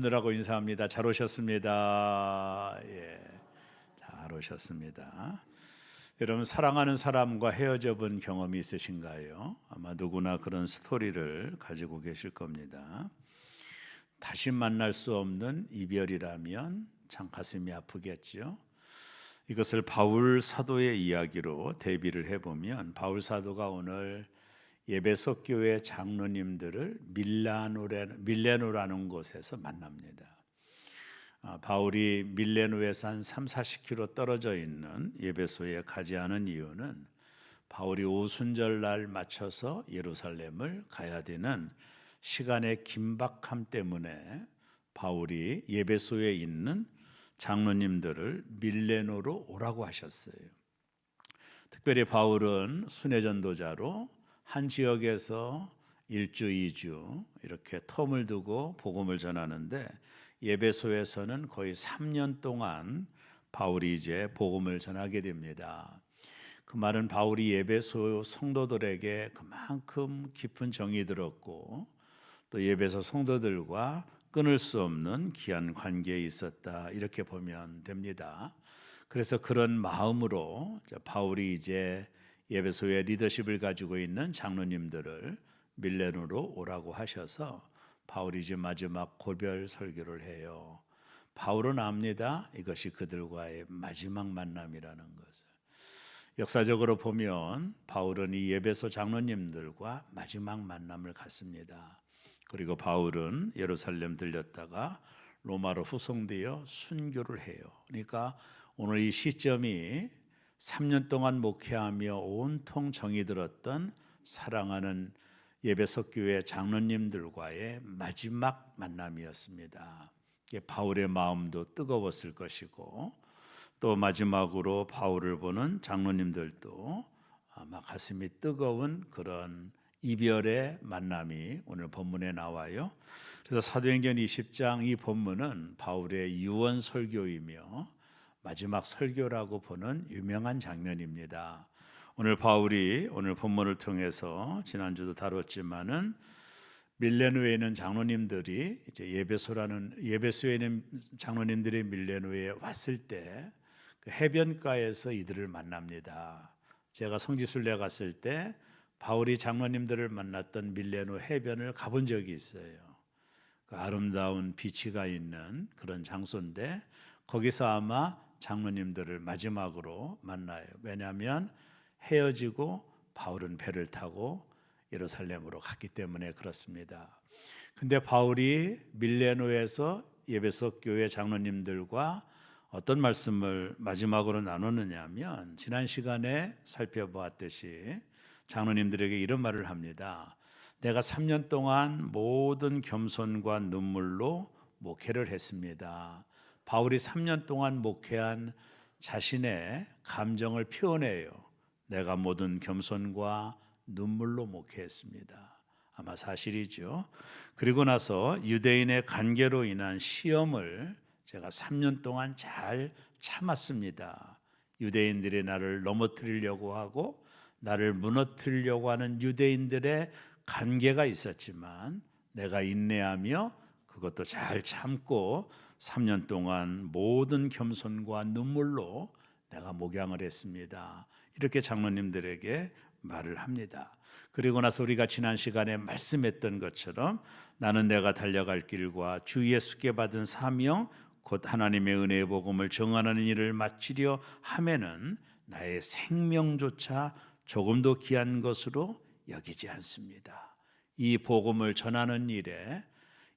분들하고 인사합니다. 잘 오셨습니다. 예, 잘 오셨습니다. 여러분, 사랑하는 사람과 헤어져 본 경험이 있으신가요? 아마 누구나 그런 스토리를 가지고 계실 겁니다. 다시 만날 수 없는 이별이라면 참 가슴이 아프겠죠. 이것을 바울 사도의 이야기로 대비를 해보면, 바울 사도가 오늘 예배소 교회 장로님들을 밀레노라는 곳에서 만납니다. 바울이 밀레노에서 한 30-40km 떨어져 있는 예배소에 가지 않은 이유는 바울이 오순절날 맞춰서 예루살렘을 가야 되는 시간의 긴박함 때문에 바울이 예배소에 있는 장로님들을 밀레노로 오라고 하셨어요. 특별히 바울은 순회전도자로 한 지역에서 1주, 2주 이렇게 텀을 두고 복음을 전하는데, 예배소에서는 거의 3년 동안 바울이 이제 복음을 전하게 됩니다. 그 말은 바울이 예배소 성도들에게 그만큼 깊은 정이 들었고, 또 예배소 성도들과 끊을 수 없는 귀한 관계에 있었다, 이렇게 보면 됩니다. 그래서 그런 마음으로 바울이 이제 예배소의 리더십을 가지고 있는 장로님들을 밀레노로 오라고 하셔서 바울이 이제 마지막 고별 설교를 해요. 바울은 압니다. 이것이 그들과의 마지막 만남이라는 것을. 역사적으로 보면 바울은 이 예배소 장로님들과 마지막 만남을 갖습니다. 그리고 바울은 예루살렘 들렸다가 로마로 후송되어 순교를 해요. 그러니까 오늘 이 시점이 3년 동안 목회하며 온통 정이 들었던 사랑하는 예배소 교회 장로님들과의 마지막 만남이었습니다. 바울의 마음도 뜨거웠을 것이고, 또 마지막으로 바울을 보는 장로님들도 아마 가슴이 뜨거운 그런 이별의 만남이 오늘 본문에 나와요. 그래서 사도행전 20장 이 본문은 바울의 유언 설교이며 마지막 설교라고 보는 유명한 장면입니다. 오늘 바울이 오늘 본문을 통해서 지난주도 다뤘지만은 밀레노에 있는 장로님들이 이제 예배소에 있는 장로님들이 밀레노에 왔을 때 그 해변가에서 이들을 만납니다. 제가 성지순례 갔을 때 바울이 장로님들을 만났던 밀레노 해변을 가본 적이 있어요. 그 아름다운 비치가 있는 그런 장소인데, 거기서 아마 장로님들을 마지막으로 만나요. 왜냐하면 헤어지고 바울은 배를 타고 예루살렘으로 갔기 때문에 그렇습니다. 근데 바울이 밀레노에서 예배소 교회 장로님들과 어떤 말씀을 마지막으로 나누느냐 하면, 지난 시간에 살펴보았듯이 장로님들에게 이런 말을 합니다. 내가 3년 동안 모든 겸손과 눈물로 목회를 했습니다. 바울이 3년 동안 목회한 자신의 감정을 표현해요. 내가 모든 겸손과 눈물로 목회했습니다. 아마 사실이죠. 그리고 나서 유대인의 관계로 인한 시험을 제가 3년 동안 잘 참았습니다. 유대인들이 나를 넘어뜨리려고 하고 나를 무너뜨리려고 하는 유대인들의 관계가 있었지만, 내가 인내하며 그것도 잘 참고 3년 동안 모든 겸손과 눈물로 내가 목양을 했습니다. 이렇게 장로님들에게 말을 합니다. 그리고 나서 우리가 지난 시간에 말씀했던 것처럼, 나는 내가 달려갈 길과 주 예수께 받은 사명 곧 하나님의 은혜의 복음을 정하는 일을 마치려 하면은 나의 생명조차 조금도 귀한 것으로 여기지 않습니다. 이 복음을 전하는 일에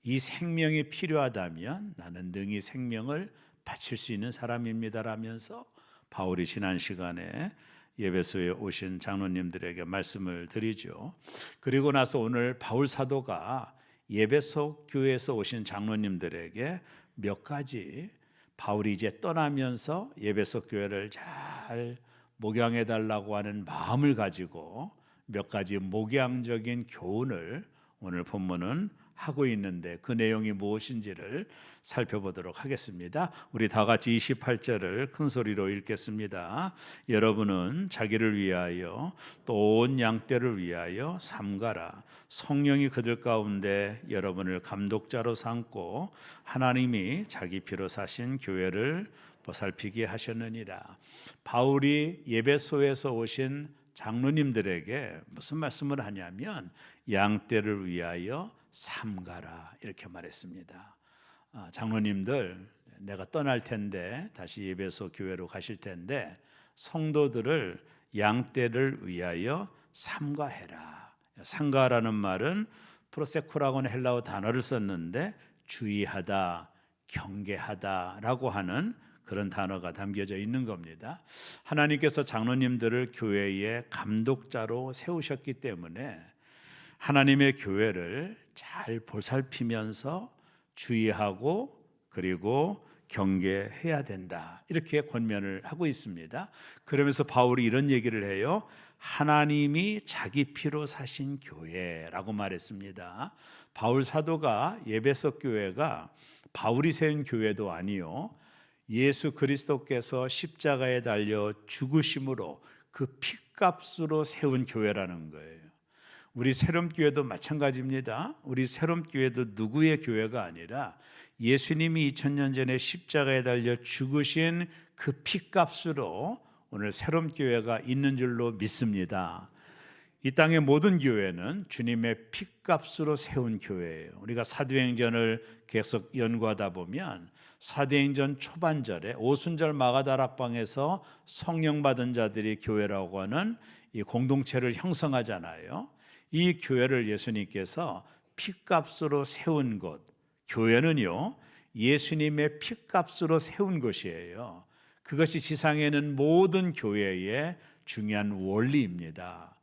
이 생명이 필요하다면 나는 능히 생명을 바칠 수 있는 사람입니다라면서 바울이 지난 시간에 예배소에 오신 장로님들에게 말씀을 드리죠. 그리고 나서 오늘 바울 사도가 예배소 교회에서 오신 장로님들에게 몇 가지, 바울이 이제 떠나면서 예배소 교회를 잘 목양해 달라고 하는 마음을 가지고 몇 가지 목양적인 교훈을 오늘 본문은 하고 있는데 그 내용이 무엇인지를 살펴보도록 하겠습니다. 우리 다 같이 28절을 큰 소리로 읽겠습니다. 여러분은 자기를 위하여 또 온 양떼를 위하여 삼가라. 성령이 그들 가운데 여러분을 감독자로 삼고 하나님이 자기 피로 사신 교회를 보살피게 하셨느니라. 바울이 예배소에서 오신 장로님들에게 무슨 말씀을 하냐면 양떼를 위하여 삼가라 이렇게 말했습니다. 장로님들, 내가 떠날 텐데 다시 예배소 교회로 가실 텐데 성도들을 양떼를 위하여 삼가해라. 삼가라는 말은 프로세코라고는 헬라어 단어를 썼는데 주의하다, 경계하다라고 하는 그런 단어가 담겨져 있는 겁니다. 하나님께서 장로님들을 교회의 감독자로 세우셨기 때문에 하나님의 교회를 잘 보살피면서 주의하고 그리고 경계해야 된다. 이렇게 권면을 하고 있습니다. 그러면서 바울이 이런 얘기를 해요. 하나님이 자기 피로 사신 교회라고 말했습니다. 바울 사도가 예배소 교회가 바울이 세운 교회도 아니요, 예수 그리스도께서 십자가에 달려 죽으심으로 그 피값으로 세운 교회라는 거예요. 우리 새롬교회도 마찬가지입니다. 우리 새롬교회도 누구의 교회가 아니라 예수님이 2000년 전에 십자가에 달려 죽으신 그 피값으로 오늘 새롬교회가 있는 줄로 믿습니다. 이 땅의 모든 교회는 주님의 피값으로 세운 교회예요. 우리가 사도행전을 계속 연구하다 보면 사도행전 초반절에 오순절 마가다락방에서 성령 받은 자들이 교회라고 하는 이 공동체를 형성하잖아요. 이 교회를 예수님께서 피값으로 세운 곳, 교회는요 예수님의 피값으로 세운 것이에요. 그것이 지상에는 모든 교회의 중요한 원리입니다.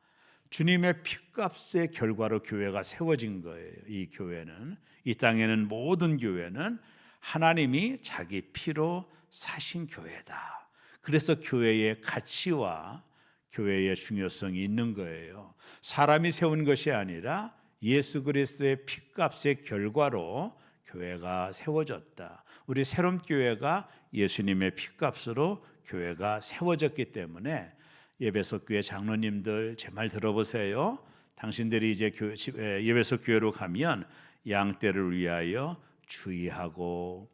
주님의 피값의 결과로 교회가 세워진 거예요. 이 교회는, 이 땅에는 모든 교회는 하나님이 자기 피로 사신 교회다. 그래서 교회의 가치와 교회의 중요성이 있는 거예요. 사람이 세운 것이 아니라 예수 그리스도의 피값의 결과로 교회가 세워졌다. 우리 새롬교회가 예수님의 피값으로 교회가 세워졌기 때문에 예배소 교회 장로님들 제 말 들어보세요. 당신들이 이제 예배소 교회로 가면 양떼를 위하여 주의하고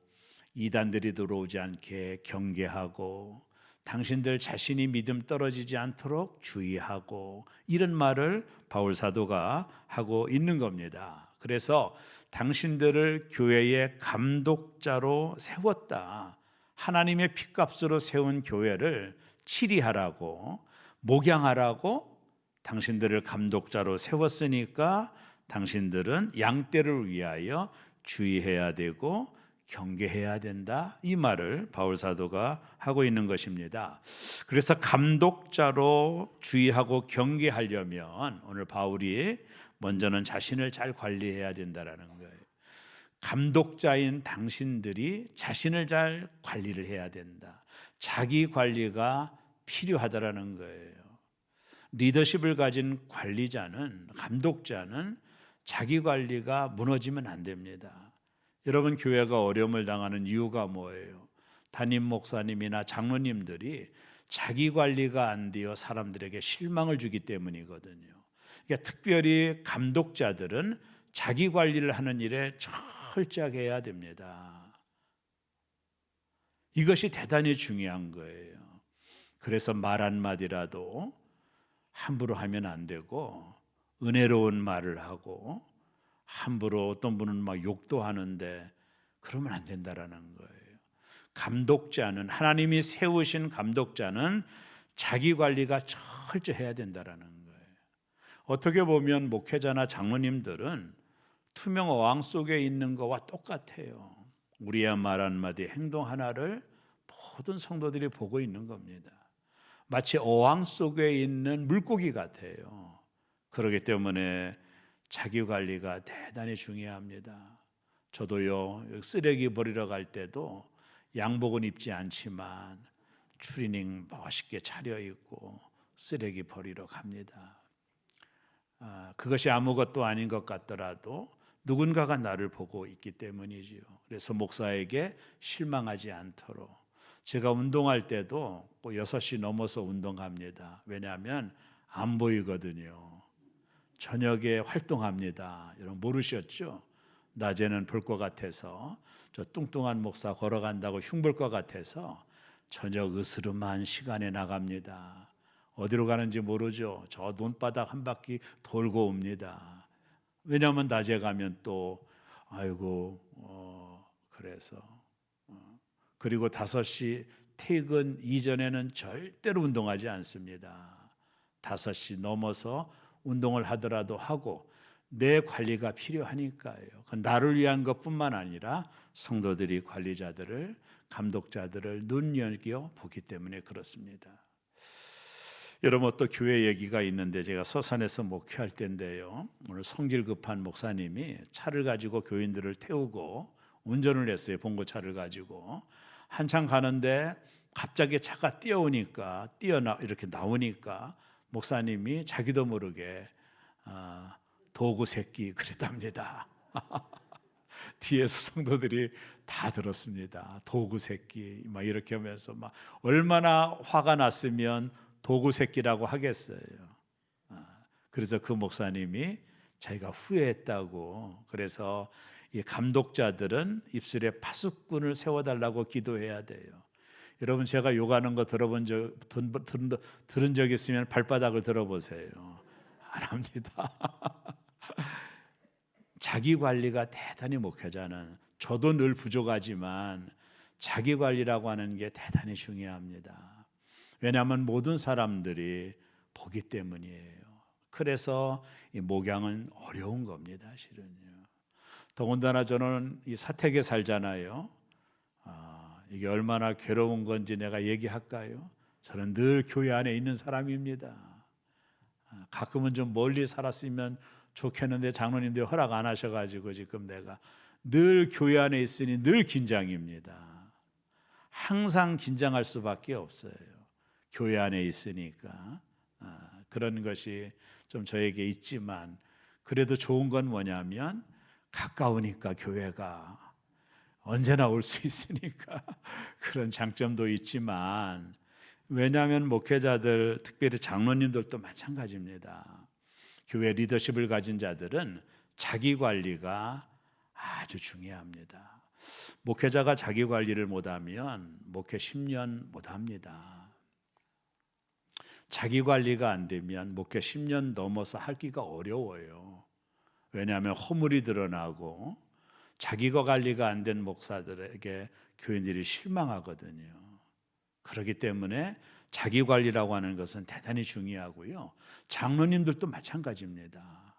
이단들이 들어오지 않게 경계하고 당신들 자신이 믿음 떨어지지 않도록 주의하고, 이런 말을 바울 사도가 하고 있는 겁니다. 그래서 당신들을 교회의 감독자로 세웠다. 하나님의 피값으로 세운 교회를 치리하라고, 목양하라고 당신들을 감독자로 세웠으니까 당신들은 양떼를 위하여 주의해야 되고 경계해야 된다. 이 말을 바울 사도가 하고 있는 것입니다. 그래서 감독자로 주의하고 경계하려면 오늘 바울이 먼저는 자신을 잘 관리해야 된다라는 거예요. 감독자인 당신들이 자신을 잘 관리를 해야 된다. 자기 관리가 필요하다라는 거예요. 리더십을 가진 관리자는, 감독자는 자기 관리가 무너지면 안 됩니다. 여러분, 교회가 어려움을 당하는 이유가 뭐예요? 담임 목사님이나 장로님들이 자기 관리가 안 되어 사람들에게 실망을 주기 때문이거든요. 그러니까 특별히 감독자들은 자기 관리를 하는 일에 철저하게 해야 됩니다. 이것이 대단히 중요한 거예요. 그래서 말 한마디라도 함부로 하면 안 되고 은혜로운 말을 하고, 함부로 어떤 분은 막 욕도 하는데 그러면 안 된다라는 거예요. 감독자는, 하나님이 세우신 감독자는 자기 관리가 철저해야 된다라는 거예요. 어떻게 보면 목회자나 장로님들은 투명 어항 속에 있는 것과 똑같아요. 우리의 말 한마디, 행동 하나를 모든 성도들이 보고 있는 겁니다. 마치 어항 속에 있는 물고기 같아요. 그렇기 때문에 자기 관리가 대단히 중요합니다. 저도요, 쓰레기 버리러 갈 때도 양복은 입지 않지만 추리닝 멋있게 차려입고 쓰레기 버리러 갑니다. 그것이 아무것도 아닌 것 같더라도 누군가가 나를 보고 있기 때문이지요. 그래서 목사에게 실망하지 않도록 제가 운동할 때도 꼭 6시 넘어서 운동합니다. 왜냐하면 안 보이거든요. 저녁에 활동합니다. 여러분 모르셨죠? 낮에는 볼 것 같아서 저 뚱뚱한 목사 걸어간다고 흉볼 것 같아서 저녁 으스름한 시간에 나갑니다. 어디로 가는지 모르죠. 저 논바닥 한 바퀴 돌고 옵니다. 왜냐하면 낮에 가면 또 아이고 그래서 그리고 5시 퇴근 이전에는 절대로 운동하지 않습니다. 5시 넘어서 운동을 하더라도 하고 내 관리가 필요하니까요. 그 나를 위한 것뿐만 아니라 성도들이 관리자들을 감독자들을 눈여겨 보기 때문에 그렇습니다. 여러분 또 교회 얘기가 있는데 제가 서산에서 목회할 때인데요. 오늘 성질 급한 목사님이 차를 가지고 교인들을 태우고 운전을 했어요. 봉고차를 가지고 한참 가는데 갑자기 차가 뛰어오니까 이렇게 나오니까 목사님이 자기도 모르게 도구 새끼 그랬답니다. 뒤에서 성도들이 다 들었습니다. 도구 새끼 막 이렇게 하면서 막 얼마나 화가 났으면 도구 새끼라고 하겠어요. 그래서 그 목사님이 자기가 후회했다고 그래서 이 감독자들은 입술에 파수꾼을 세워달라고 기도해야 돼요. 여러분 제가 욕하는 거 들은 적 있으면 발바닥을 들어보세요. 안 합니다. 자기 관리가 대단히 목회자는 저도 늘 부족하지만 자기 관리라고 하는 게 대단히 중요합니다. 왜냐하면 모든 사람들이 보기 때문이에요. 그래서 이 목양은 어려운 겁니다, 실은요. 더군다나 저는 이 사택에 살잖아요. 이게 얼마나 괴로운 건지 내가 얘기할까요? 저는 늘 교회 안에 있는 사람입니다. 가끔은 좀 멀리 살았으면 좋겠는데 장로님들이 허락 안 하셔가지고 지금 내가 늘 교회 안에 있으니 늘 긴장입니다. 항상 긴장할 수밖에 없어요. 교회 안에 있으니까 그런 것이 좀 저에게 있지만 그래도 좋은 건 뭐냐면 가까우니까 교회가 언제나 올 수 있으니까 그런 장점도 있지만 왜냐하면 목회자들 특별히 장로님들도 마찬가지입니다. 교회 리더십을 가진 자들은 자기 관리가 아주 중요합니다. 목회자가 자기 관리를 못하면 목회 10년 못합니다. 자기 관리가 안 되면 목회 10년 넘어서 하기가 어려워요. 왜냐하면 허물이 드러나고 자기가 관리가 안 된 목사들에게 교인들이 실망하거든요. 그렇기 때문에 자기 관리라고 하는 것은 대단히 중요하고요. 장로님들도 마찬가지입니다.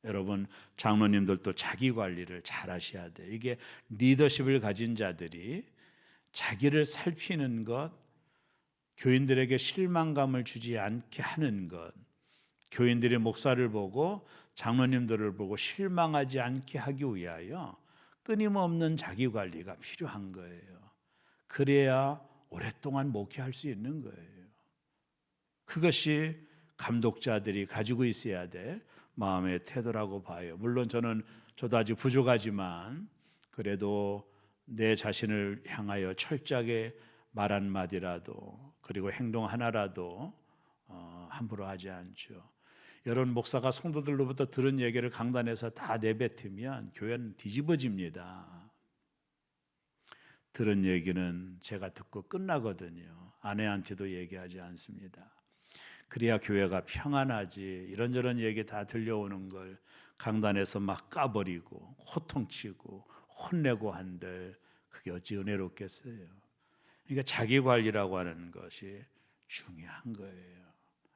여러분 장로님들도 자기 관리를 잘 하셔야 돼요. 이게 리더십을 가진 자들이 자기를 살피는 것, 교인들에게 실망감을 주지 않게 하는 것, 교인들이 목사를 보고 장로님들을 보고 실망하지 않게 하기 위하여 끊임없는 자기 관리가 필요한 거예요. 그래야 오랫동안 목회할 수 있는 거예요. 그것이 감독자들이 가지고 있어야 될 마음의 태도라고 봐요. 물론 저도 아직 부족하지만 그래도 내 자신을 향하여 철저하게 말 한마디라도 그리고 행동 하나라도 함부로 하지 않죠. 여러분 목사가 성도들로부터 들은 얘기를 강단에서 다 내뱉으면 교회는 뒤집어집니다. 들은 얘기는 제가 듣고 끝나거든요. 아내한테도 얘기하지 않습니다. 그래야 교회가 평안하지. 이런저런 얘기 다 들려오는 걸 강단에서 막 까버리고 호통치고 혼내고 한들 그게 어찌 은혜롭겠어요. 그러니까 자기 관리라고 하는 것이 중요한 거예요.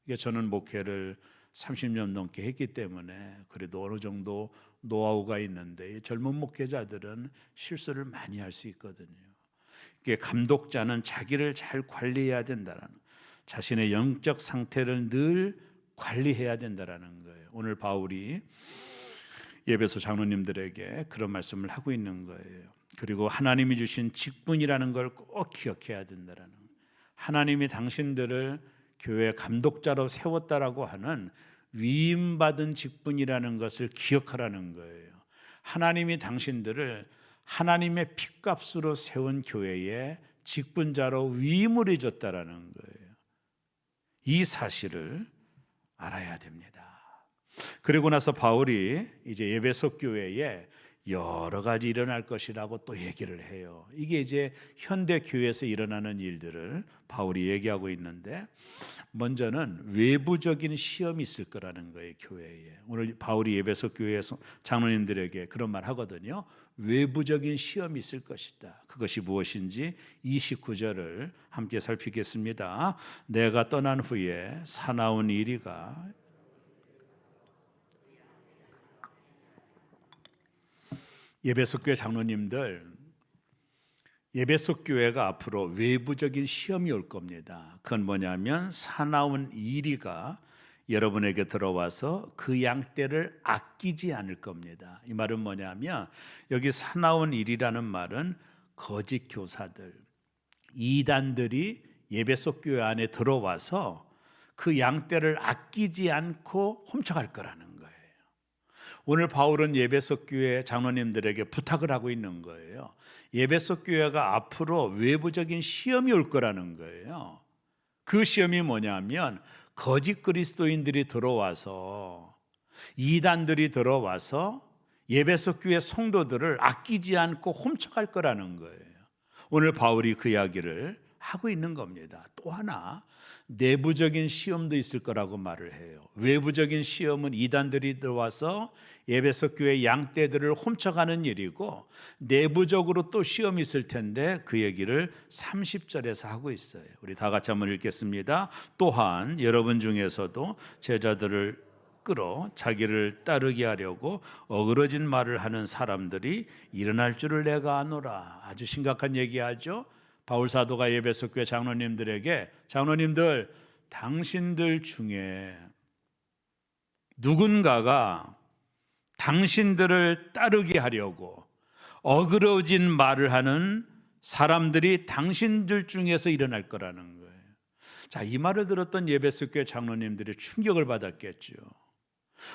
이게 저는 목회를 30년 넘게 했기 때문에 그래도 어느 정도 노하우가 있는데 젊은 목회자들은 실수를 많이 할 수 있거든요. 이게 감독자는 자기를 잘 관리해야 된다는 자신의 영적 상태를 늘 관리해야 된다는 거예요. 오늘 바울이 예배소 장로님들에게 그런 말씀을 하고 있는 거예요. 그리고 하나님이 주신 직분이라는 걸 꼭 기억해야 된다는 거예요. 하나님이 당신들을 교회 감독자로 세웠다라고 하는 위임받은 직분이라는 것을 기억하라는 거예요. 하나님이 당신들을 하나님의 핏값으로 세운 교회에 직분자로 위임을 해줬다라는 거예요. 이 사실을 알아야 됩니다. 그리고 나서 바울이 이제 에베소 교회에 여러 가지 일어날 것이라고 또 얘기를 해요. 이게 이제 현대 교회에서 일어나는 일들을 바울이 얘기하고 있는데, 먼저는 외부적인 시험이 있을 거라는 거예요. 교회에. 오늘 바울이 에베소 교회에서 장로님들에게 그런 말 하거든요. 외부적인 시험이 있을 것이다. 그것이 무엇인지 29절을 함께 살피겠습니다. 내가 떠난 후에 사나운 이리가, 에베소 교회 장로님들, 에베소 교회가 앞으로 외부적인 시험이 올 겁니다. 그건 뭐냐면 사나운 이리가 여러분에게 들어와서 그 양떼를 아끼지 않을 겁니다. 이 말은 뭐냐면, 여기 사나운 일이라는 말은 거짓 교사들, 이단들이 에베소 교회 안에 들어와서 그 양떼를 아끼지 않고 훔쳐갈 거라는 거예요. 오늘 바울은 에베소 교회 장로님들에게 부탁을 하고 있는 거예요. 에베소 교회가 앞으로 외부적인 시험이 올 거라는 거예요. 그 시험이 뭐냐면, 거짓 그리스도인들이 들어와서, 이단들이 들어와서 에베소 교회 성도들을 아끼지 않고 훔쳐갈 거라는 거예요. 오늘 바울이 그 이야기를 하고 있는 겁니다. 또 하나, 내부적인 시험도 있을 거라고 말을 해요. 외부적인 시험은 이단들이 들어와서 에베소 교회 양떼들을 훔쳐가는 일이고, 내부적으로 또 시험이 있을 텐데 그 얘기를 30절에서 하고 있어요. 우리 다 같이 한번 읽겠습니다. 또한 여러분 중에서도 제자들을 끌어 자기를 따르게 하려고 어그러진 말을 하는 사람들이 일어날 줄을 내가 아노라. 아주 심각한 얘기하죠. 바울 사도가 에베소 교회 장로님들에게, 장로님들, 당신들 중에 누군가가 당신들을 따르게 하려고 어그러진 말을 하는 사람들이 당신들 중에서 일어날 거라는 거예요. 자, 이 말을 들었던 에베소 교회 장로님들이 충격을 받았겠죠.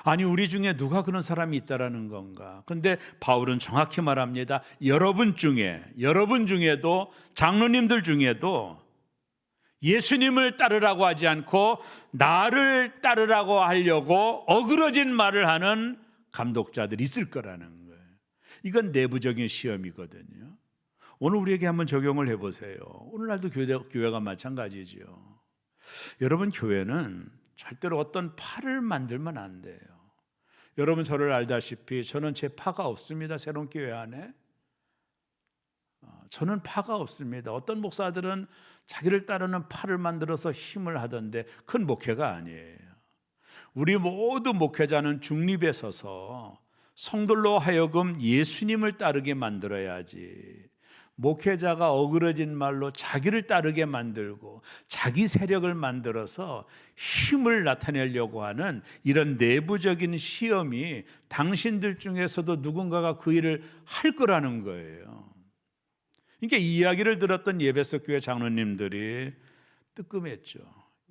아니, 우리 중에 누가 그런 사람이 있다라는 건가? 근데 바울은 정확히 말합니다. 여러분 중에도, 장로님들 중에도 예수님을 따르라고 하지 않고 나를 따르라고 하려고 어그러진 말을 하는 감독자들이 있을 거라는 거예요. 이건 내부적인 시험이거든요. 오늘 우리에게 한번 적용을 해보세요. 오늘날도 교회가 마찬가지죠. 여러분, 교회는 절대로 어떤 파를 만들면 안 돼요. 여러분 저를 알다시피 저는 제 파가 없습니다. 새로운 교회 안에 저는 파가 없습니다. 어떤 목사들은 자기를 따르는 파를 만들어서 힘을 하던데 큰 목회가 아니에요. 우리 모두 목회자는 중립에 서서 성도로 하여금 예수님을 따르게 만들어야지, 목회자가 어그러진 말로 자기를 따르게 만들고 자기 세력을 만들어서 힘을 나타내려고 하는 이런 내부적인 시험이 당신들 중에서도 누군가가 그 일을 할 거라는 거예요. 그러니까 이 이야기를 들었던 에베소 교회 장로님들이 뜨끔했죠.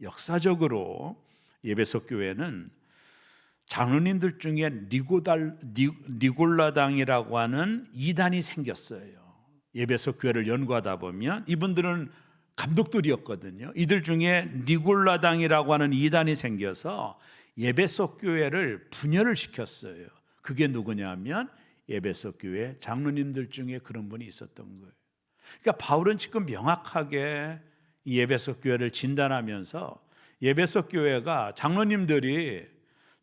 역사적으로 에베소 교회는 장로님들 중에 니골라당이라고 하는 이단이 생겼어요. 에베소 교회를 연구하다 보면 이분들은 감독들이었거든요. 이들 중에 니골라당이라고 하는 이단이 생겨서 에베소 교회를 분열을 시켰어요. 그게 누구냐면 에베소 교회 장로님들 중에 그런 분이 있었던 거예요. 그러니까 바울은 지금 명확하게 이 에베소 교회를 진단하면서 에베소 교회가 장로님들이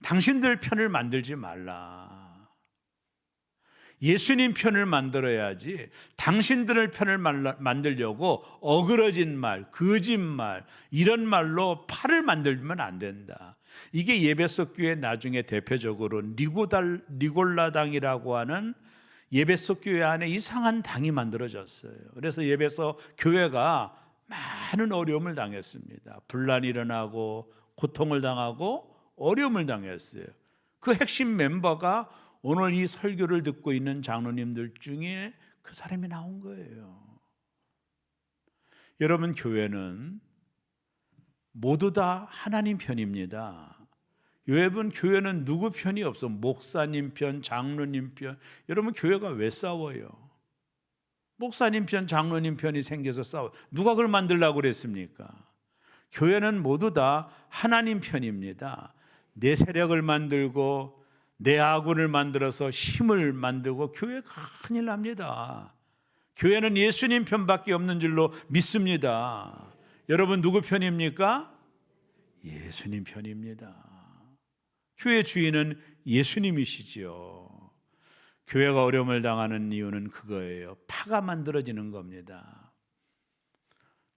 당신들 편을 만들지 말라, 예수님 편을 만들어야지, 당신들을 편을 만들려고 어그러진 말, 거짓말, 이런 말로 파를 만들면 안 된다. 이게 에베소 교회 나중에 대표적으로 니골라당이라고 하는 에베소 교회 안에 이상한 당이 만들어졌어요. 그래서 에베소 교회가 많은 어려움을 당했습니다. 분란이 일어나고 고통을 당하고 어려움을 당했어요. 그 핵심 멤버가 오늘 이 설교를 듣고 있는 장로님들 중에 그 사람이 나온 거예요. 여러분, 교회는 모두 다 하나님 편입니다. 여러분, 교회는 누구 편이 없어. 목사님 편, 장로님 편. 여러분, 교회가 왜 싸워요? 목사님 편, 장로님 편이 생겨서 싸워요. 누가 그걸 만들려고 그랬습니까? 교회는 모두 다 하나님 편입니다. 내 세력을 만들고 내 아군을 만들어서 힘을 만들고 교회 큰일 납니다. 교회는 예수님 편밖에 없는 줄로 믿습니다. 여러분, 누구 편입니까? 예수님 편입니다. 교회 주인은 예수님이시죠. 교회가 어려움을 당하는 이유는 그거예요. 파가 만들어지는 겁니다.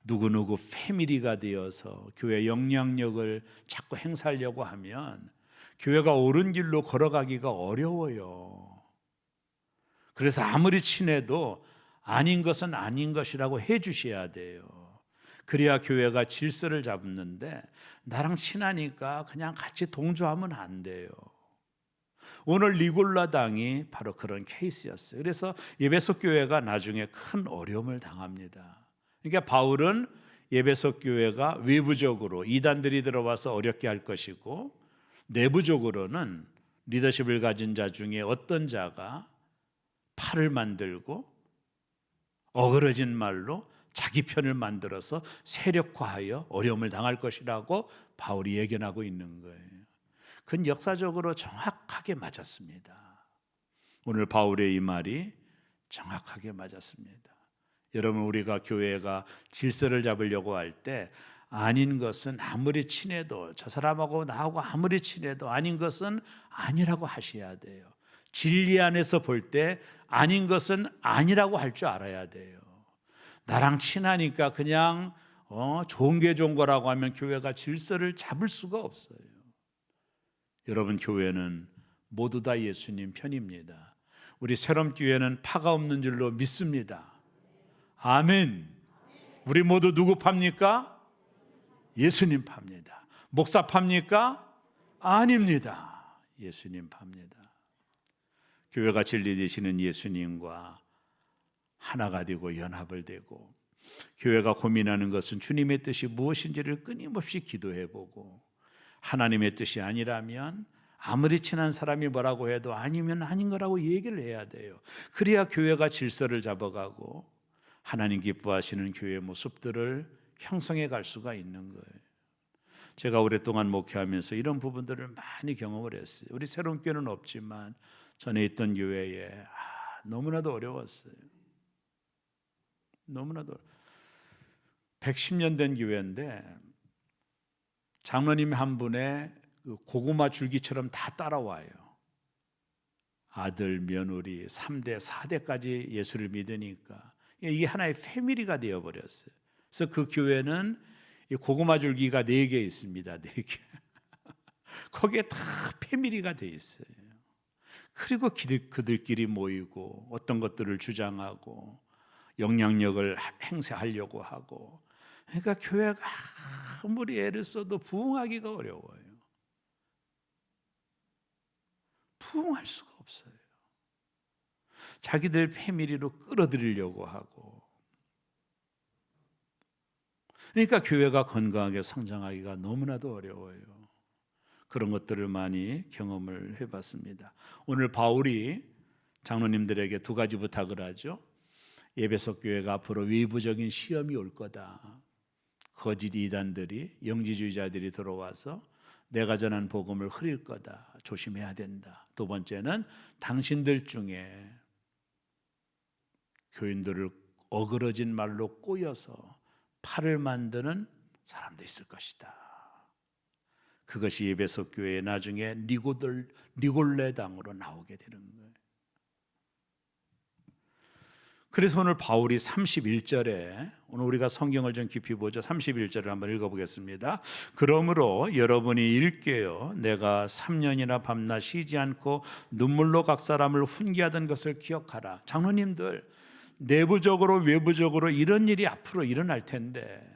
누구누구 패밀리가 되어서 교회 영향력을 자꾸 행사하려고 하면 교회가 옳은 길로 걸어가기가 어려워요. 그래서 아무리 친해도 아닌 것은 아닌 것이라고 해 주셔야 돼요. 그래야 교회가 질서를 잡는데 나랑 친하니까 그냥 같이 동조하면 안 돼요. 오늘 니골라 당이 바로 그런 케이스였어요. 그래서 에베소 교회가 나중에 큰 어려움을 당합니다. 그러니까 바울은 에베소 교회가 외부적으로 이단들이 들어와서 어렵게 할 것이고 내부적으로는 리더십을 가진 자 중에 어떤 자가 팔을 만들고 어그러진 말로 자기 편을 만들어서 세력화하여 어려움을 당할 것이라고 바울이 예견하고 있는 거예요. 그건 역사적으로 정확하게 맞았습니다. 오늘 바울의 이 말이 정확하게 맞았습니다. 여러분, 우리가 교회가 질서를 잡으려고 할 때 아닌 것은 아무리 친해도, 저 사람하고 나하고 아무리 친해도 아닌 것은 아니라고 하셔야 돼요. 진리 안에서 볼 때 아닌 것은 아니라고 할 줄 알아야 돼요. 나랑 친하니까 그냥 좋은 게 좋은 거라고 하면 교회가 질서를 잡을 수가 없어요. 여러분, 교회는 모두 다 예수님 편입니다. 우리 새롬교회는 파가 없는 줄로 믿습니다. 아멘. 우리 모두 누구 팝니까? 예수님 팝니다. 목사 팝니까? 아닙니다. 예수님 팝니다. 교회가 진리 되시는 예수님과 하나가 되고 연합을 되고, 교회가 고민하는 것은 주님의 뜻이 무엇인지를 끊임없이 기도해보고, 하나님의 뜻이 아니라면 아무리 친한 사람이 뭐라고 해도 아니면 아닌 거라고 얘기를 해야 돼요. 그래야 교회가 질서를 잡아가고 하나님 기뻐하시는 교회의 모습들을 형성해 갈 수가 있는 거예요. 제가 오랫동안 목회하면서 이런 부분들을 많이 경험을 했어요. 우리 새로운 교회는 없지만 전에 있던 교회에 너무나도 어려웠어요. 너무나도 110년 된 교회인데 장로님 한 분의 고구마 줄기처럼 다 따라와요. 아들, 며느리, 3대, 4대까지 예수를 믿으니까 이게 하나의 패밀리가 되어버렸어요. 그래서 그 교회는 고구마 줄기가 4개 있습니다. 4개. 거기에 다 패밀리가 되어 있어요. 그리고 그들끼리 모이고 어떤 것들을 주장하고 영향력을 행사하려고 하고, 그러니까 교회가 아무리 애를 써도 부흥하기가 어려워요. 부흥할 수가 없어요. 자기들 패밀리로 끌어들이려고 하고, 그러니까 교회가 건강하게 성장하기가 너무나도 어려워요. 그런 것들을 많이 경험을 해봤습니다. 오늘 바울이 장로님들에게 2가지 부탁을 하죠. 에베소 교회가 앞으로 외부적인 시험이 올 거다. 거짓 이단들이, 영지주의자들이 들어와서 내가 전한 복음을 흐릴 거다. 조심해야 된다. 2번째는 당신들 중에 교인들을 어그러진 말로 꼬여서 팔을 만드는 사람도 있을 것이다. 그것이 에베소 교회에 나중에 니골레 당으로 나오게 되는 거예요. 그래서 오늘 바울이 31절에, 오늘 우리가 성경을 좀 깊이 보죠. 31절을 한번 읽어보겠습니다. 그러므로 여러분이 일깨어 내가 3년이나 밤낮 쉬지 않고 눈물로 각 사람을 훈계하던 것을 기억하라. 장로님들, 내부적으로 외부적으로 이런 일이 앞으로 일어날 텐데,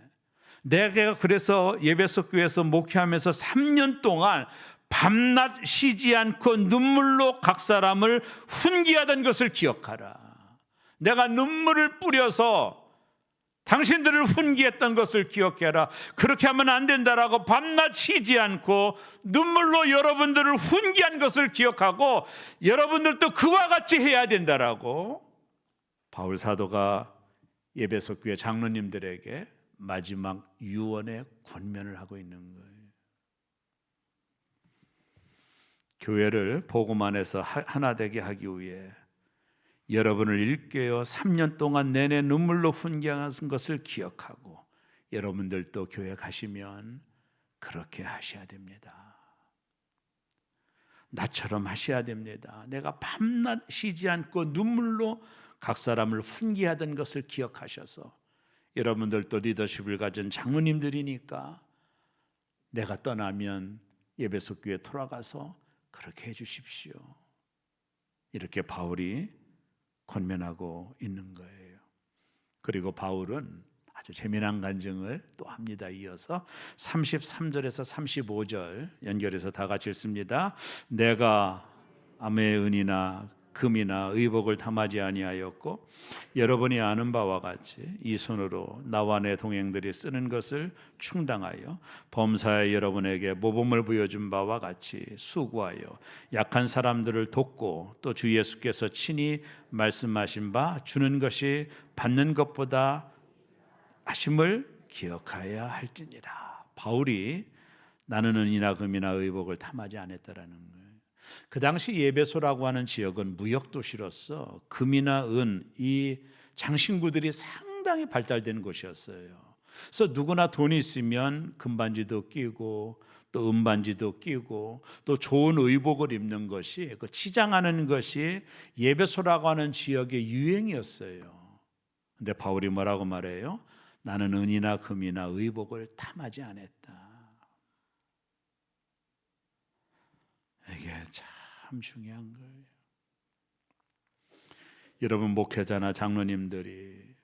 내가 그래서 에베소 교회에서 목회하면서 3년 동안 밤낮 쉬지 않고 눈물로 각 사람을 훈계하던 것을 기억하라. 내가 눈물을 뿌려서 당신들을 훈계했던 것을 기억해라. 그렇게 하면 안 된다라고 밤낮 쉬지 않고 눈물로 여러분들을 훈계한 것을 기억하고 여러분들도 그와 같이 해야 된다라고 바울 사도가 에베소 교회 장로님들에게 마지막 유언의 권면을 하고 있는 거예요. 교회를 복음 안에서 하나 되게 하기 위해 여러분을 일깨워 3년 동안 내내 눈물로 훈계한 것을 기억하고 여러분들도 교회 가시면 그렇게 하셔야 됩니다. 나처럼 하셔야 됩니다. 내가 밤낮 쉬지 않고 눈물로 각 사람을 훈계하던 것을 기억하셔서 여러분들도 리더십을 가진 장로님들이니까 내가 떠나면 에베소 교회에 돌아가서 그렇게 해 주십시오. 이렇게 바울이 권면하고 있는 거예요. 그리고 바울은 아주 재미난 간증을 또 합니다. 이어서 33절에서 35절 연결해서 다 같이 읽습니다. 내가 암의 은이나 금이나 의복을 탐하지 아니하였고 여러분이 아는 바와 같이 이 손으로 나와 내 동행들이 쓰는 것을 충당하여 범사에 여러분에게 모범을 보여준 바와 같이 수고하여 약한 사람들을 돕고 또 주 예수께서 친히 말씀하신 바 주는 것이 받는 것보다 하심을 기억하여야 할지니라. 바울이 나는 은이나 금이나 의복을 탐하지 않았다라는 거예요. 그 당시 에베소라고 하는 지역은 무역 도시로서 금이나 은, 이 장신구들이 상당히 발달된 곳이었어요. 그래서 누구나 돈이 있으면 금반지도 끼고 또 은반지도 끼고 또 좋은 의복을 입는 것이, 그 치장하는 것이 에베소라고 하는 지역의 유행이었어요. 근데 바울이 뭐라고 말해요? 나는 은이나 금이나 의복을 탐하지 않았다. 이게 참 중요한 거예요. 여러분 목회자나 장로님들이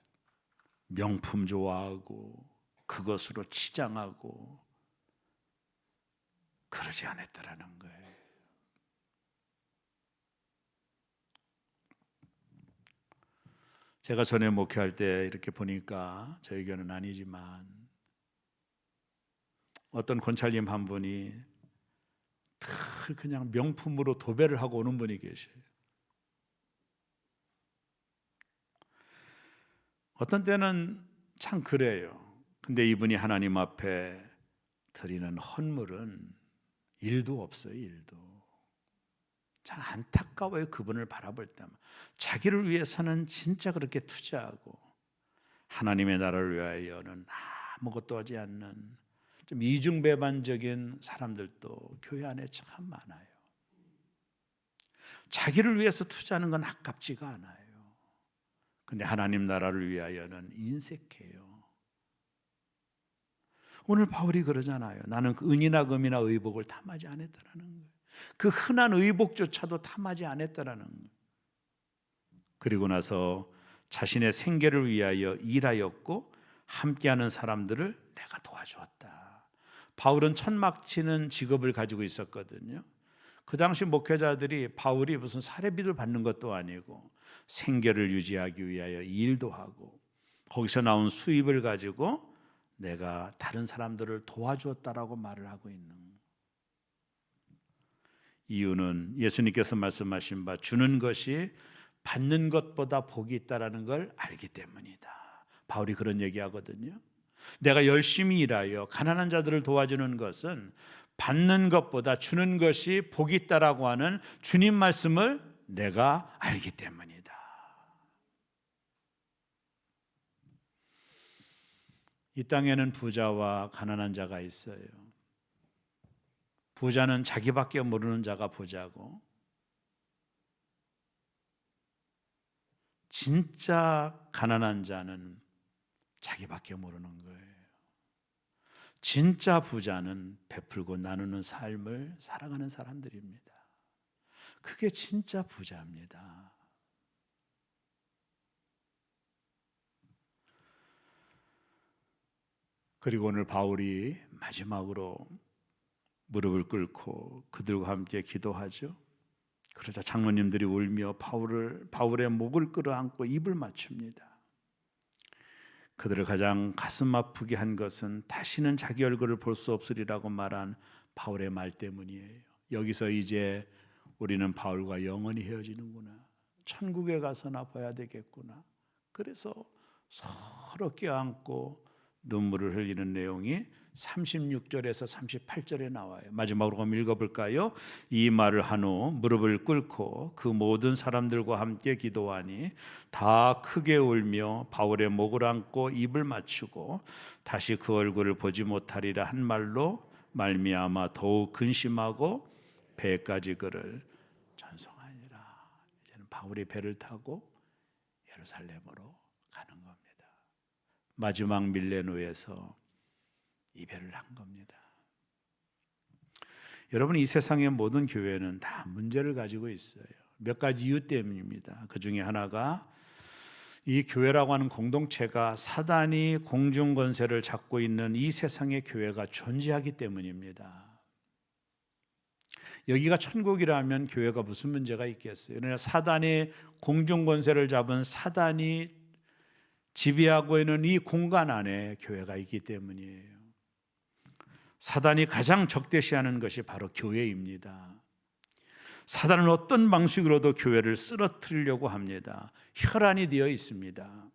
명품 좋아하고 그것으로 치장하고 그러지 않았다라는 거예요. 제가 전에 목회할 때 이렇게 보니까 저희 교회는 아니지만 어떤 권찰님 한 분이 늘 그냥 명품으로 도배를 하고 오는 분이 계셔요. 어떤 때는 참 그래요. 근데 이분이 하나님 앞에 드리는 헌물은 일도 없어요. 일도. 참 안타까워요. 그분을 바라볼 때만. 자기를 위해서는 진짜 그렇게 투자하고 하나님의 나라를 위하여는 아무것도 하지 않는 좀 이중배반적인 사람들도 교회 안에 참 많아요. 자기를 위해서 투자하는 건 아깝지가 않아요. 근데 하나님 나라를 위하여는 인색해요. 오늘 바울이 그러잖아요. 나는 그 은이나 금이나 의복을 탐하지 않았다라는 거예요. 그 흔한 의복조차도 탐하지 않았다라는 거예요. 그리고 나서 자신의 생계를 위하여 일하였고 함께하는 사람들을 내가 도와주었다. 바울은 천막 치는 직업을 가지고 있었거든요. 그 당시 목회자들이 바울이 무슨 사례비를 받는 것도 아니고 생계를 유지하기 위하여 일도 하고 거기서 나온 수입을 가지고 내가 다른 사람들을 도와주었다라고 말을 하고 있는 이유는 예수님께서 말씀하신 바 주는 것이 받는 것보다 복이 있다라는 걸 알기 때문이다. 바울이 그런 얘기하거든요. 내가 열심히 일하여 가난한 자들을 도와주는 것은 받는 것보다 주는 것이 복이 있다라고 하는 주님 말씀을 내가 알기 때문이다. 이 땅에는 부자와 가난한 자가 있어요. 부자는 자기밖에 모르는 자가 부자고 진짜 가난한 자는 자기밖에 모르는 거예요. 진짜 부자는 베풀고 나누는 삶을 살아가는 사람들입니다. 그게 진짜 부자입니다. 그리고 오늘 바울이 마지막으로 무릎을 꿇고 그들과 함께 기도하죠. 그러자 장로님들이 울며 바울의 목을 끌어안고 입을 맞춥니다. 그들을 가장 가슴 아프게 한 것은 다시는 자기 얼굴을 볼 수 없으리라고 말한 바울의 말 때문이에요. 여기서 이제 우리는 바울과 영원히 헤어지는구나, 천국에 가서나 봐야 되겠구나. 그래서 서로 껴안고 눈물을 흘리는 내용이 36절에서 38절에 나와요. 마지막으로 한번 읽어볼까요? 이 말을 한 후 무릎을 꿇고 그 모든 사람들과 함께 기도하니 다 크게 울며 바울의 목을 안고 입을 맞추고 다시 그 얼굴을 보지 못하리라 한 말로 말미암아 더욱 근심하고 배까지 그를 전송하니라. 이제는 바울이 배를 타고 예루살렘으로 가는 겁니다. 마지막 밀레노에서 이별을 한 겁니다. 여러분, 이 세상의 모든 교회는 다 문제를 가지고 있어요. 몇 가지 이유 때문입니다. 그 중에 하나가 이 교회라고 하는 공동체가 사단이 공중 권세를 잡고 있는 이 세상의 교회가 존재하기 때문입니다. 여기가 천국이라면 교회가 무슨 문제가 있겠어요? 그러나 사단이 공중 권세를 잡은 사단이 지배하고 있는 이 공간 안에 교회가 있기 때문이에요. 사단이 가장 적대시하는 것이 바로 교회입니다. 사단은 어떤 방식으로도 교회를 쓰러뜨리려고 합니다. 혈안이 되어 있습니다.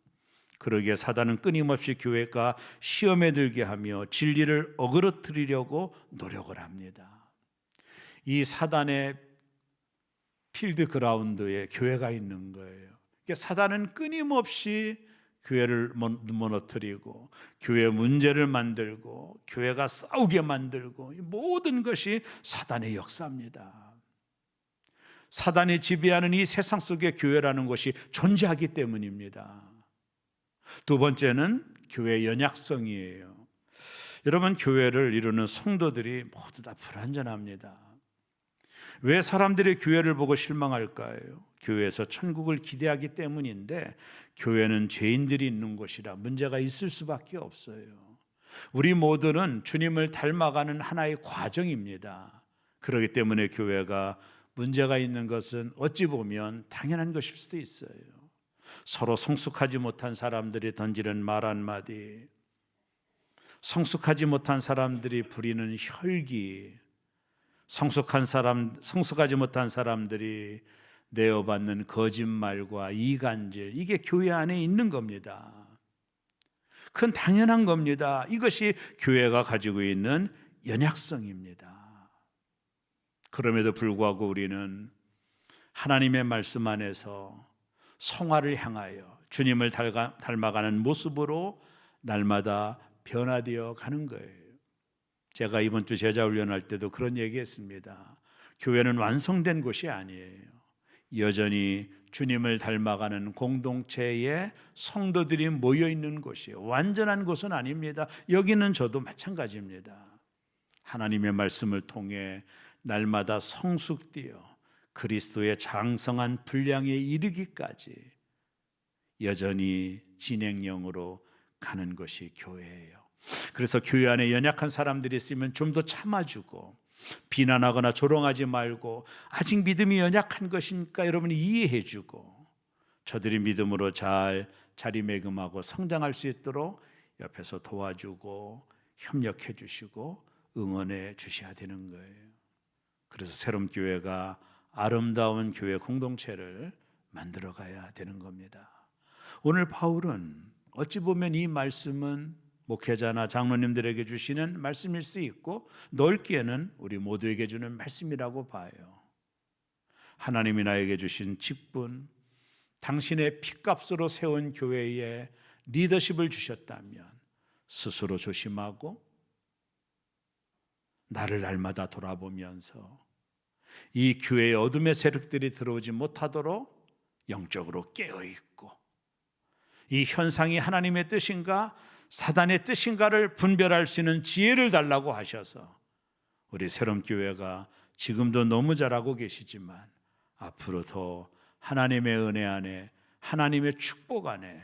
그러기에 사단은 끊임없이 교회가 시험에 들게 하며 진리를 어그러뜨리려고 노력을 합니다. 이 사단의 필드 그라운드에 교회가 있는 거예요. 그러니까 사단은 끊임없이 교회를 무너뜨리고 교회 문제를 만들고 교회가 싸우게 만들고, 이 모든 것이 사단의 역사입니다. 사단이 지배하는 이 세상 속에 교회라는 것이 존재하기 때문입니다. 두 번째는 교회의 연약성이에요. 여러분, 교회를 이루는 성도들이 모두 다 불완전합니다. 왜 사람들이 교회를 보고 실망할까요? 교회에서 천국을 기대하기 때문인데, 교회는 죄인들이 있는 곳이라 문제가 있을 수밖에 없어요. 우리 모두는 주님을 닮아가는 하나의 과정입니다. 그렇기 때문에 교회가 문제가 있는 것은 어찌 보면 당연한 것일 수도 있어요. 서로 성숙하지 못한 사람들이 던지는 말 한마디, 성숙하지 못한 사람들이 부리는 혈기, 성숙하지 못한 사람들이 내어받는 거짓말과 이간질, 이게 교회 안에 있는 겁니다. 그건 당연한 겁니다. 이것이 교회가 가지고 있는 연약성입니다. 그럼에도 불구하고 우리는 하나님의 말씀 안에서 성화를 향하여 주님을 닮아가는 모습으로 날마다 변화되어 가는 거예요. 제가 이번 주 제자훈련할 때도 그런 얘기했습니다. 교회는 완성된 곳이 아니에요. 여전히 주님을 닮아가는 공동체의 성도들이 모여있는 곳이에요. 완전한 곳은 아닙니다. 여기는 저도 마찬가지입니다. 하나님의 말씀을 통해 날마다 성숙되어 그리스도의 장성한 분량에 이르기까지 여전히 진행형으로 가는 것이 교회예요. 그래서 교회 안에 연약한 사람들이 있으면 좀 더 참아주고, 비난하거나 조롱하지 말고, 아직 믿음이 연약한 것이니까 여러분이 이해해주고, 저들이 믿음으로 잘 자리매김하고 성장할 수 있도록 옆에서 도와주고 협력해 주시고 응원해 주셔야 되는 거예요. 그래서 새로운 교회가 아름다운 교회 공동체를 만들어 가야 되는 겁니다. 오늘 바울은 어찌 보면 이 말씀은 목회자나 장로님들에게 주시는 말씀일 수 있고, 넓게는 우리 모두에게 주는 말씀이라고 봐요. 하나님이 나에게 주신 직분, 당신의 피값으로 세운 교회에 리더십을 주셨다면 스스로 조심하고 나를 날마다 돌아보면서 이 교회의 어둠의 세력들이 들어오지 못하도록 영적으로 깨어있고, 이 현상이 하나님의 뜻인가 사단의 뜻인가를 분별할 수 있는 지혜를 달라고 하셔서 우리 새로운 교회가 지금도 너무 잘하고 계시지만 앞으로 더 하나님의 은혜 안에, 하나님의 축복 안에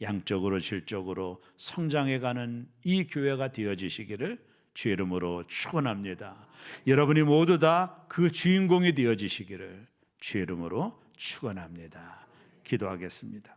양적으로 질적으로 성장해가는 이 교회가 되어지시기를 주의 이름으로 축원합니다. 여러분이 모두 다 그 주인공이 되어지시기를 주의 이름으로 축원합니다. 기도하겠습니다.